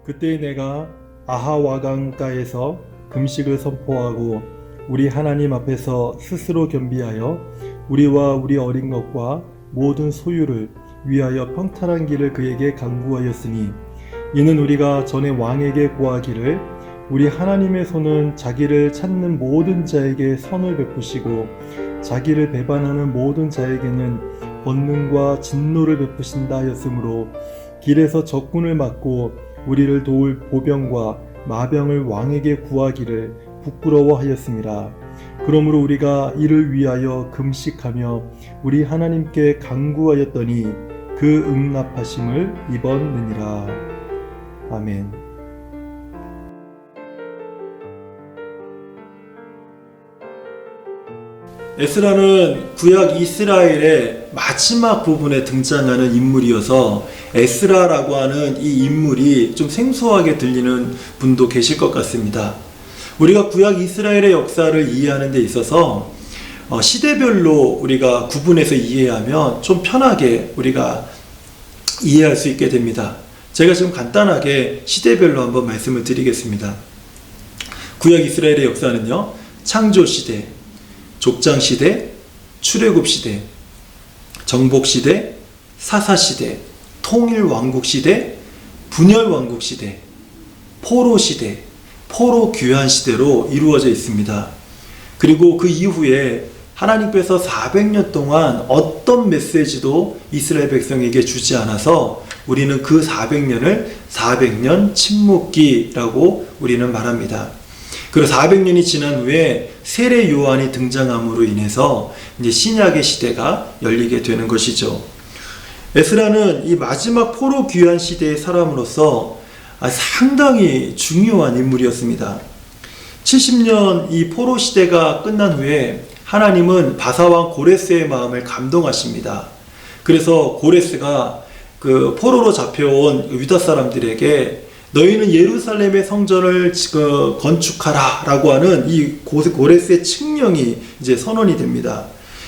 그때 내가 아하와강가에서 금식을 선포하고 우리 하나님 앞에서 스스로 겸비하여 우리와 우리 어린 것과 모든 소유를 위하여 평탄한 길을 그에게 간구하였으니, 이는 우리가 전에 왕에게 고하기를 우리 하나님의 손은 자기를 찾는 모든 자에게 선을 베푸시고 자기를 배반하는 모든 자에게는 권능과 진노를 베푸신다 하였으므로, 길에서 적군을 막고 우리를 도울 보병과 마병을 왕에게 구하기를 부끄러워하였습니다. 그러므로 우리가 이를 위하여 금식하며 우리 하나님께 간구하였더니 그 응답하심을 입었느니라. 아멘. 에스라는 구약 이스라엘의 마지막 부분에 등장하는 인물이어서 에스라라고 하는 이 인물이 좀 생소하게 들리는 분도 계실 것 같습니다. 우리가 구약 이스라엘의 역사를 이해하는 데 있어서 시대별로 우리가 구분해서 이해하면 좀 편하게 우리가 이해할 수 있게 됩니다. 제가 지금 간단하게 시대별로 한번 말씀을 드리겠습니다. 구약 이스라엘의 역사는요, 창조시대, 족장시대, 출애굽시대, 정복시대, 사사시대, 통일왕국시대, 분열왕국시대, 포로시대, 포로귀환시대로 이루어져 있습니다. 그리고 그 이후에 하나님께서 400년 동안 어떤 메시지도 이스라엘 백성에게 주지 않아서 우리는 그 400년을 400년 침묵기라고 우리는 말합니다. 그리고 400년이 지난 후에 세례 요한이 등장함으로 인해서 이제 신약의 시대가 열리게 되는 것이죠. 에스라는 이 마지막 포로 귀환 시대의 사람으로서 상당히 중요한 인물이었습니다. 70년 이 포로 시대가 끝난 후에 하나님은 바사왕 고레스의 마음을 감동하십니다. 그래서 고레스가 그 포로로 잡혀온 유다 사람들에게 너희는 예루살렘의 성전을 건축하라 라고 하는 이 고레스의 칙령이 이제 선언이 됩니다.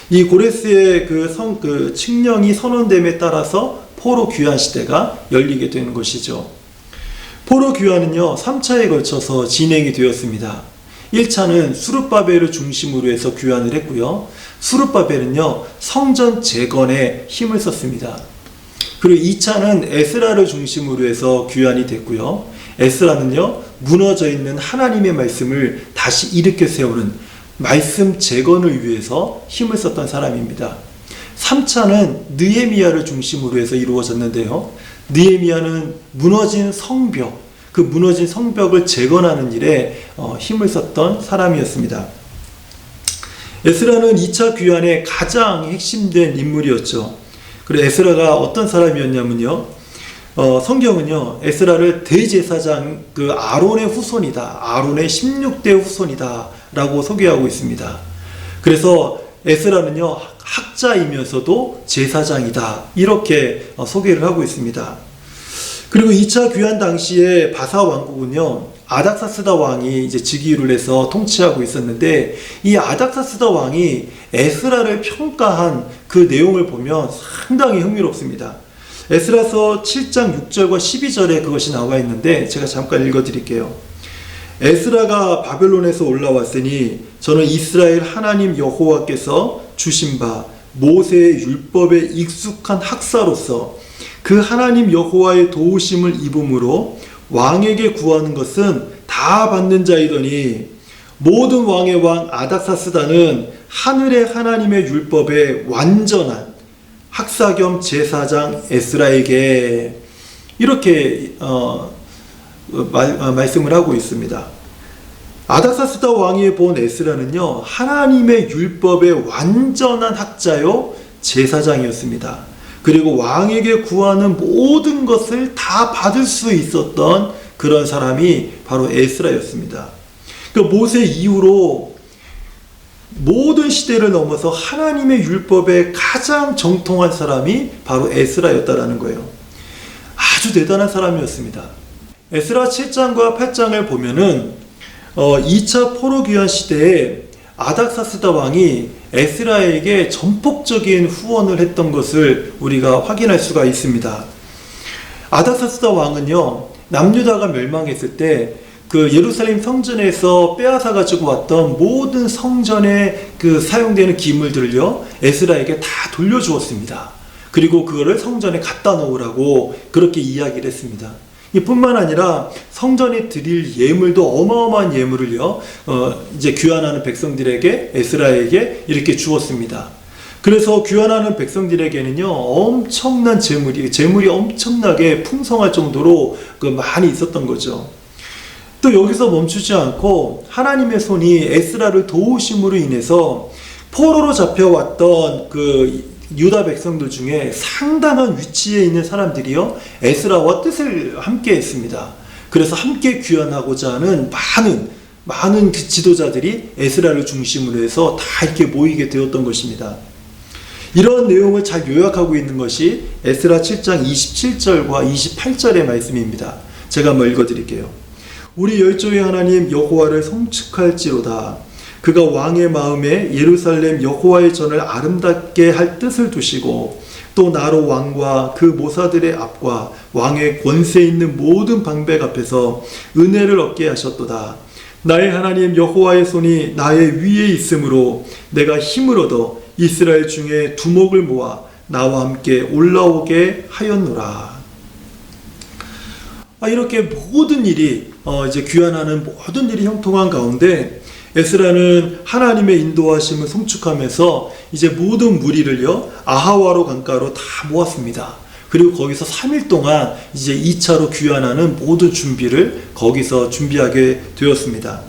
이 고레스의 그 칙령이 선언됨에 따라서 포로 귀환 시대가 열리게 되는 것이죠. 포로 귀환은요, 3차에 걸쳐서 진행이 되었습니다. 1차는 수르바벨을 중심으로 해서 귀환을 했고요. 수르바벨은요, 성전 재건에 힘을 썼습니다. 그리고 2차는 에스라를 중심으로 해서 귀환이 됐고요. 에스라는요, 무너져 있는 하나님의 말씀을 다시 일으켜 세우는 말씀 재건을 위해서 힘을 썼던 사람입니다. 3차는 느헤미야를 중심으로 해서 이루어졌는데요. 느헤미야는 무너진 성벽, 그 무너진 성벽을 재건하는 일에 힘을 썼던 사람이었습니다. 에스라는 2차 귀환의 가장 핵심된 인물이었죠. 그리고 에스라가 어떤 사람이었냐면요, 성경은요, 에스라를 대제사장 그 아론의 후손이다, 아론의 16대 후손이다 라고 소개하고 있습니다. 그래서 에스라는요, 학자이면서도 제사장이다 이렇게 소개를 하고 있습니다. 그리고 2차 귀환 당시에 바사 왕국은요, 아닥사스다 왕이 이제 즉위를 해서 통치하고 있었는데, 이 아닥사스다 왕이 에스라를 평가한 그 내용을 보면 상당히 흥미롭습니다. 에스라서 7장 6절과 12절에 그것이 나와 있는데 제가 잠깐 읽어드릴게요. 에스라가 바벨론에서 올라왔으니 저는 이스라엘 하나님 여호와께서 주신 바 모세의 율법에 익숙한 학사로서 그 하나님 여호와의 도우심을 입음으로 왕에게 구하는 것은 다 받는 자이더니, 모든 왕의 왕 아닥사스다는 하늘의 하나님의 율법에 완전한 학사 겸 제사장 에스라에게 이렇게 말씀을 하고 있습니다. 아닥사스다 왕이 본 에스라는요, 하나님의 율법의 완전한 학자요 제사장이었습니다. 그리고 왕에게 구하는 모든 것을 다 받을 수 있었던 그런 사람이 바로 에스라였습니다. 그러니까 모세 이후로 모든 시대를 넘어서 하나님의 율법에 가장 정통한 사람이 바로 에스라였다라는 거예요. 아주 대단한 사람이었습니다. 에스라 7장과 8장을 보면은 2차 포로 귀환 시대에 아닥사스다 왕이 에스라에게 전폭적인 후원을 했던 것을 우리가 확인할 수가 있습니다. 아닥사스다 왕은요, 남유다가 멸망했을 때 그 예루살렘 성전에서 빼앗아 가지고 왔던 모든 성전에 그 사용되는 기물들을요, 에스라에게 다 돌려주었습니다. 그리고 그거를 성전에 갖다 놓으라고 그렇게 이야기를 했습니다. 이뿐만 아니라 성전에 드릴 예물도 어마어마한 예물을요, 이제 귀환하는 백성들에게, 에스라에게 이렇게 주었습니다. 그래서 귀환하는 백성들에게는요, 엄청난 재물이 엄청나게 풍성할 정도로 많이 있었던 거죠. 또 여기서 멈추지 않고 하나님의 손이 에스라를 도우심으로 인해서 포로로 잡혀왔던 그 유다 백성들 중에 상당한 위치에 있는 사람들이요, 에스라와 뜻을 함께 했습니다. 그래서 함께 귀환하고자 하는 많은 그 지도자들이 에스라를 중심으로 해서 다 이렇게 모이게 되었던 것입니다. 이런 내용을 잘 요약하고 있는 것이 에스라 7장 27절과 28절의 말씀입니다. 제가 한번 읽어드릴게요. 우리 열조의 하나님 여호와를 송축할지로다. 그가 왕의 마음에 예루살렘 여호와의 전을 아름답게 할 뜻을 두시고 또 나로 왕과 그 모사들의 앞과 왕의 권세 있는 모든 방백 앞에서 은혜를 얻게 하셨도다. 나의 하나님 여호와의 손이 나의 위에 있으므로 내가 힘을 얻어 이스라엘 중에 두목을 모아 나와 함께 올라오게 하였노라. 이렇게 모든 일이 이제 귀환하는 모든 일이 형통한 가운데 에스라는 하나님의 인도하심을 송축하면서 이제 모든 무리를요, 아하와로 강가로 다 모았습니다. 그리고 거기서 3일 동안 이제 2차로 귀환하는 모든 준비를 거기서 준비하게 되었습니다.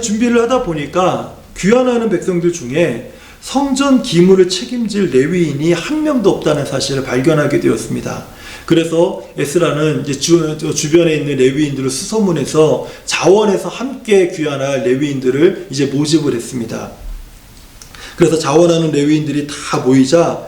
준비를 하다 보니까 귀환하는 백성들 중에 성전 기물을 책임질 레위인이 한 명도 없다는 사실을 발견하게 되었습니다. 그래서 에스라는 이제 주변에 있는 레위인들을 수소문해서 자원해서 함께 귀환할 레위인들을 이제 모집을 했습니다. 그래서 자원하는 레위인들이 다 모이자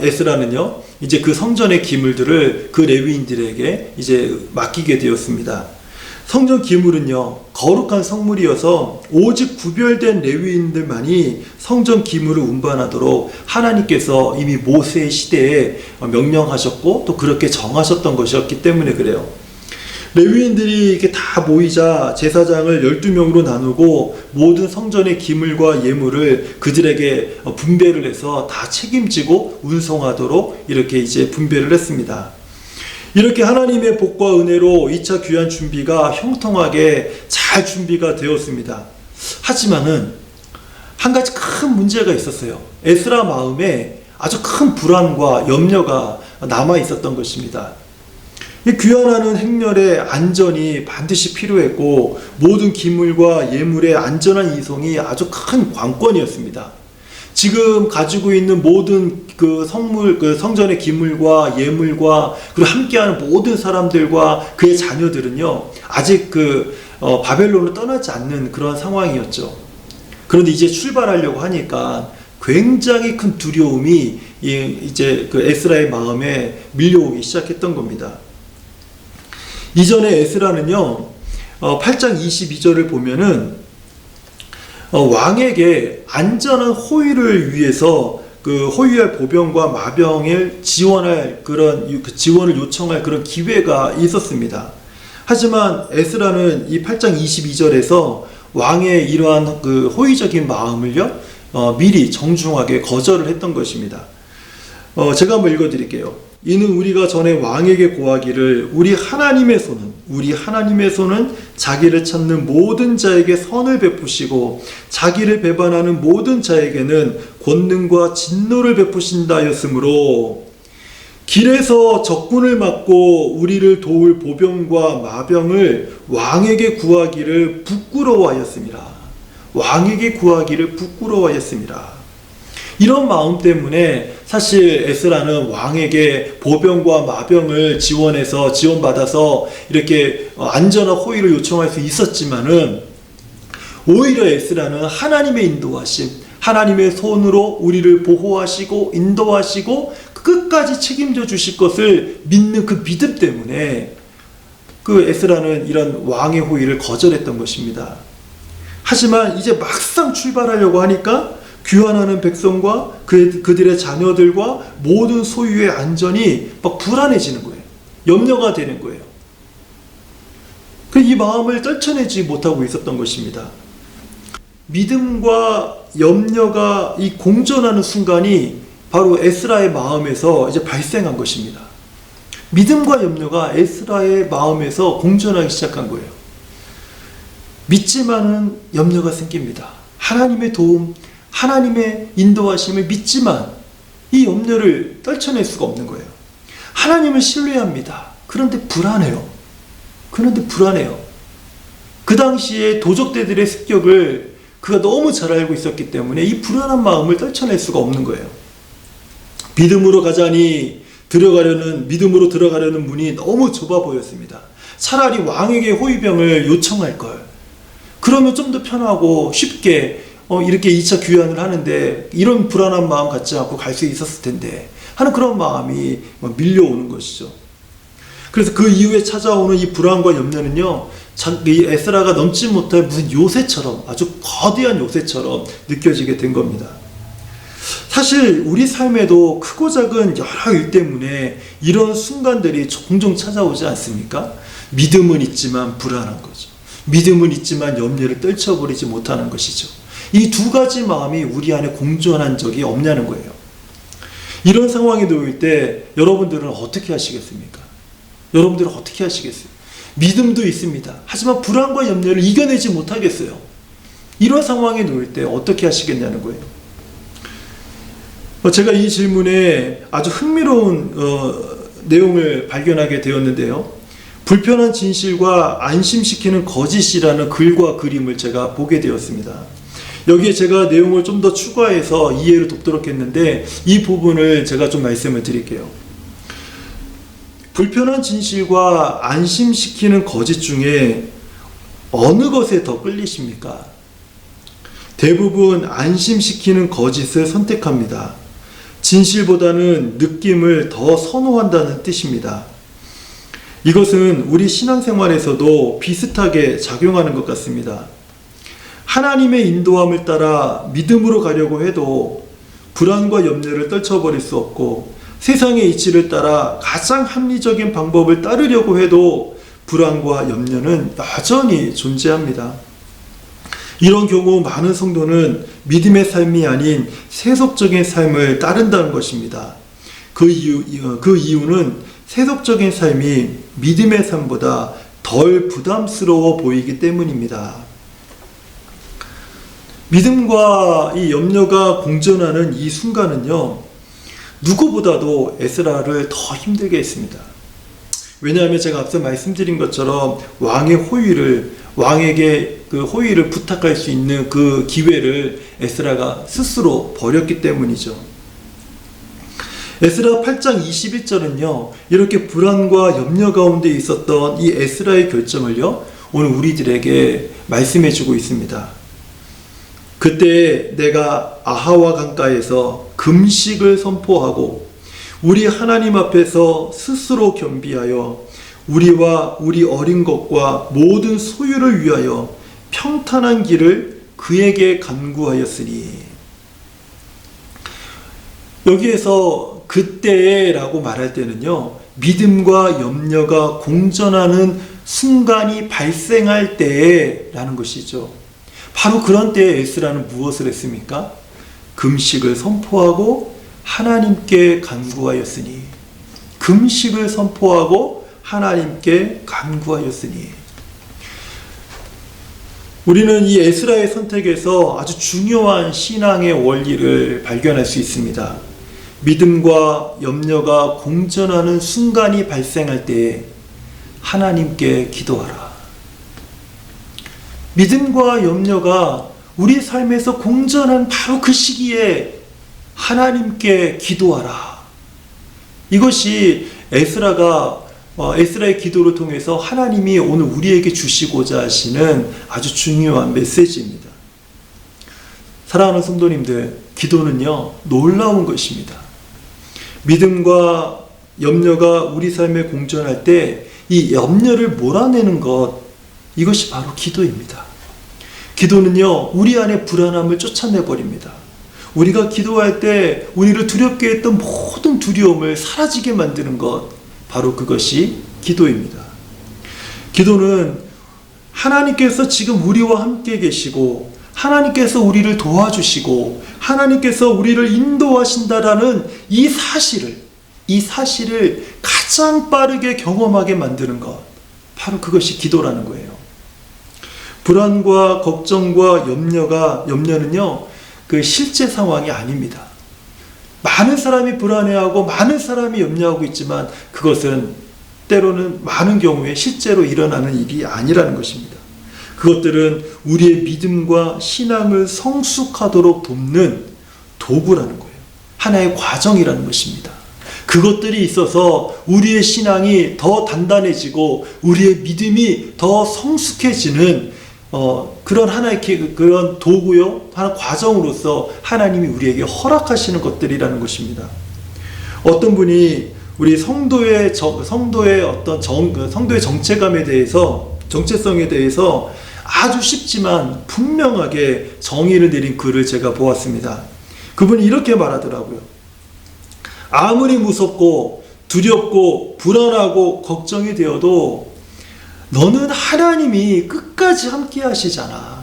에스라는요, 이제 그 성전의 기물들을 그 레위인들에게 이제 맡기게 되었습니다. 성전 기물은요, 거룩한 성물이어서 오직 구별된 레위인들만이 성전 기물을 운반하도록 하나님께서 이미 모세의 시대에 명령하셨고 또 그렇게 정하셨던 것이었기 때문에 그래요. 레위인들이 이렇게 다 모이자 제사장을 12명으로 나누고 모든 성전의 기물과 예물을 그들에게 분배를 해서 다 책임지고 운송하도록 이렇게 이제 분배를 했습니다. 이렇게 하나님의 복과 은혜로 2차 귀환 준비가 형통하게 잘 준비가 되었습니다. 하지만은 한 가지 큰 문제가 있었어요. 에스라 마음에 아주 큰 불안과 염려가 남아 있었던 것입니다. 이 귀환하는 행렬의 안전이 반드시 필요했고 모든 기물과 예물의 안전한 이송이 아주 큰 관건이었습니다. 지금 가지고 있는 모든 그 성전의 기물과 예물과 그리고 함께하는 모든 사람들과 그의 자녀들은요, 아직 바벨론을 떠나지 않는 그런 상황이었죠. 그런데 이제 출발하려고 하니까 굉장히 큰 두려움이 이제 그 에스라의 마음에 밀려오기 시작했던 겁니다. 이전에 에스라는요, 8장 22절을 보면은 왕에게 안전한 호위를 위해서 그 호위할 보병과 마병을 지원할 지원을 요청할 그런 기회가 있었습니다. 하지만 에스라는 이 8장 22절에서 왕의 이러한 그 호의적인 마음을요, 미리 정중하게 거절을 했던 것입니다. 제가 한번 읽어드릴게요. 이는 우리가 전에 왕에게 고하기를 우리 하나님의 손은 자기를 찾는 모든 자에게 선을 베푸시고 자기를 배반하는 모든 자에게는 권능과 진노를 베푸신다 하였으므로 길에서 적군을 막고 우리를 도울 보병과 마병을 왕에게 구하기를 부끄러워하였습니다. 왕에게 구하기를 부끄러워하였습니다. 이런 마음 때문에 사실 에스라는 왕에게 보병과 마병을 지원받아서 이렇게 안전한 호위를 요청할 수 있었지만은 오히려 에스라는 하나님의 인도하심, 하나님의 손으로 우리를 보호하시고 인도하시고 끝까지 책임져 주실 것을 믿는 그 믿음 때문에 그 에스라는 이런 왕의 호위를 거절했던 것입니다. 하지만 이제 막상 출발하려고 하니까 귀환하는 백성과 그들의 자녀들과 모든 소유의 안전이 막 불안해지는 거예요. 염려가 되는 거예요. 이 마음을 떨쳐내지 못하고 있었던 것입니다. 믿음과 염려가 이 공존하는 순간이 바로 에스라의 마음에서 이제 발생한 것입니다. 믿음과 염려가 에스라의 마음에서 공존하기 시작한 거예요. 믿지만은 염려가 생깁니다. 하나님의 도움, 하나님의 인도하심을 믿지만 이 염려를 떨쳐낼 수가 없는 거예요. 하나님을 신뢰합니다. 그런데 불안해요. 그 당시에 도적대들의 습격을 그가 너무 잘 알고 있었기 때문에 이 불안한 마음을 떨쳐낼 수가 없는 거예요. 믿음으로 들어가려는 문이 너무 좁아 보였습니다. 차라리 왕에게 호위병을 요청할 걸. 그러면 좀 더 편하고 쉽게 이렇게 2차 귀환을 하는데 이런 불안한 마음 갖지 않고 갈 수 있었을 텐데 하는 그런 마음이 밀려오는 것이죠. 그래서 그 이후에 찾아오는 이 불안과 염려는요, 이 에스라가 넘지 못할 무슨 요새처럼, 아주 거대한 요새처럼 느껴지게 된 겁니다. 사실 우리 삶에도 크고 작은 여러 일 때문에 이런 순간들이 종종 찾아오지 않습니까? 믿음은 있지만 불안한 거죠. 믿음은 있지만 염려를 떨쳐버리지 못하는 것이죠. 이 두 가지 마음이 우리 안에 공존한 적이 없냐는 거예요. 이런 상황에 놓일 때 여러분들은 어떻게 하시겠습니까? 믿음도 있습니다. 하지만 불안과 염려를 이겨내지 못하겠어요. 이런 상황에 놓일 때 어떻게 하시겠냐는 거예요. 제가 이 질문에 아주 흥미로운 내용을 발견하게 되었는데요. 불편한 진실과 안심시키는 거짓이라는 글과 그림을 제가 보게 되었습니다. 여기에 제가 내용을 좀 더 추가해서 이해를 돕도록 했는데 이 부분을 제가 좀 말씀을 드릴게요. 불편한 진실과 안심시키는 거짓 중에 어느 것에 더 끌리십니까? 대부분 안심시키는 거짓을 선택합니다. 진실보다는 느낌을 더 선호한다는 뜻입니다. 이것은 우리 신앙생활에서도 비슷하게 작용하는 것 같습니다. 하나님의 인도함을 따라 믿음으로 가려고 해도 불안과 염려를 떨쳐버릴 수 없고, 세상의 이치를 따라 가장 합리적인 방법을 따르려고 해도 불안과 염려는 여전히 존재합니다. 이런 경우 많은 성도는 믿음의 삶이 아닌 세속적인 삶을 따른다는 것입니다. 그 이유는 세속적인 삶이 믿음의 삶보다 덜 부담스러워 보이기 때문입니다. 믿음과 이 염려가 공존하는 이 순간은요, 누구보다도 에스라를 더 힘들게 했습니다. 왜냐하면 제가 앞서 말씀드린 것처럼 왕에게 그 호위를 부탁할 수 있는 그 기회를 에스라가 스스로 버렸기 때문이죠. 에스라 8장 21절은요, 이렇게 불안과 염려 가운데 있었던 이 에스라의 결정을요, 오늘 우리들에게 말씀해 주고 있습니다. 그때 내가 아하와 강가에서 금식을 선포하고 우리 하나님 앞에서 스스로 겸비하여 우리와 우리 어린 것과 모든 소유를 위하여 평탄한 길을 그에게 간구하였으니. 여기에서 그때라고 말할 때는요, 믿음과 염려가 공존하는 순간이 발생할 때라는 것이죠. 바로 그런 때에 에스라는 무엇을 했습니까? 금식을 선포하고 하나님께 간구하였으니. 금식을 선포하고 하나님께 간구하였으니. 우리는 이 에스라의 선택에서 아주 중요한 신앙의 원리를 발견할 수 있습니다. 믿음과 염려가 공존하는 순간이 발생할 때에 하나님께 기도하라. 믿음과 염려가 우리 삶에서 공존한 바로 그 시기에 하나님께 기도하라. 이것이 에스라의 기도를 통해서 하나님이 오늘 우리에게 주시고자 하시는 아주 중요한 메시지입니다. 사랑하는 성도님들, 기도는요, 놀라운 것입니다. 믿음과 염려가 우리 삶에 공존할 때 이 염려를 몰아내는 것, 이것이 바로 기도입니다. 기도는요, 우리 안에 불안함을 쫓아내버립니다. 우리가 기도할 때 우리를 두렵게 했던 모든 두려움을 사라지게 만드는 것, 바로 그것이 기도입니다. 기도는 하나님께서 지금 우리와 함께 계시고 하나님께서 우리를 도와주시고 하나님께서 우리를 인도하신다라는 이 사실을 가장 빠르게 경험하게 만드는 것, 바로 그것이 기도라는 거예요. 불안과 걱정과 염려는요, 그 실제 상황이 아닙니다. 많은 사람이 불안해하고 많은 사람이 염려하고 있지만 그것은 때로는 많은 경우에 실제로 일어나는 일이 아니라는 것입니다. 그것들은 우리의 믿음과 신앙을 성숙하도록 돕는 도구라는 거예요. 하나의 과정이라는 것입니다. 그것들이 있어서 우리의 신앙이 더 단단해지고 우리의 믿음이 더 성숙해지는 그런 하나의 그런 도구요, 하나 과정으로서 하나님이 우리에게 허락하시는 것들이라는 것입니다. 어떤 분이 우리 성도의 어떤 성도의 정체성에 대해서 아주 쉽지만 분명하게 정의를 내린 글을 제가 보았습니다. 그분이 이렇게 말하더라고요. 아무리 무섭고 두렵고 불안하고 걱정이 되어도 너는 하나님이 끝까지 함께 하시잖아.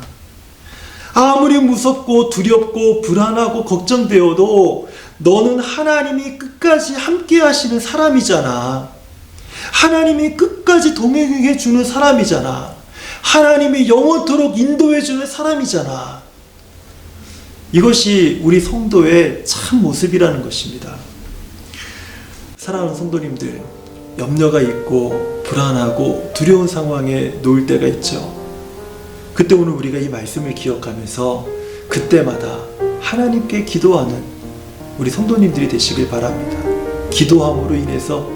아무리 무섭고 두렵고 불안하고 걱정되어도 너는 하나님이 끝까지 함께 하시는 사람이잖아. 하나님이 끝까지 동행해 주는 사람이잖아. 하나님이 영원토록 인도해 주는 사람이잖아. 이것이 우리 성도의 참 모습이라는 것입니다. 사랑하는 성도님들, 염려가 있고 불안하고 두려운 상황에 놓일 때가 있죠. 그때 오늘 우리가 이 말씀을 기억하면서 그때마다 하나님께 기도하는 우리 성도님들이 되시길 바랍니다. 기도함으로 인해서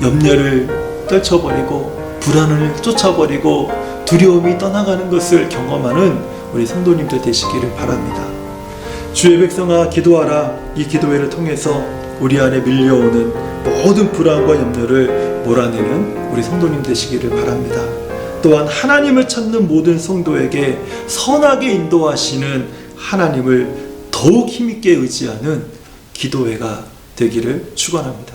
염려를 떨쳐버리고 불안을 쫓아버리고 두려움이 떠나가는 것을 경험하는 우리 성도님들 되시기를 바랍니다. 주의 백성아 기도하라. 이 기도회를 통해서 우리 안에 밀려오는 모든 불안과 염려를 몰아내는 우리 성도님 되시기를 바랍니다. 또한 하나님을 찾는 모든 성도에게 선하게 인도하시는 하나님을 더욱 힘있게 의지하는 기도회가 되기를 축원합니다.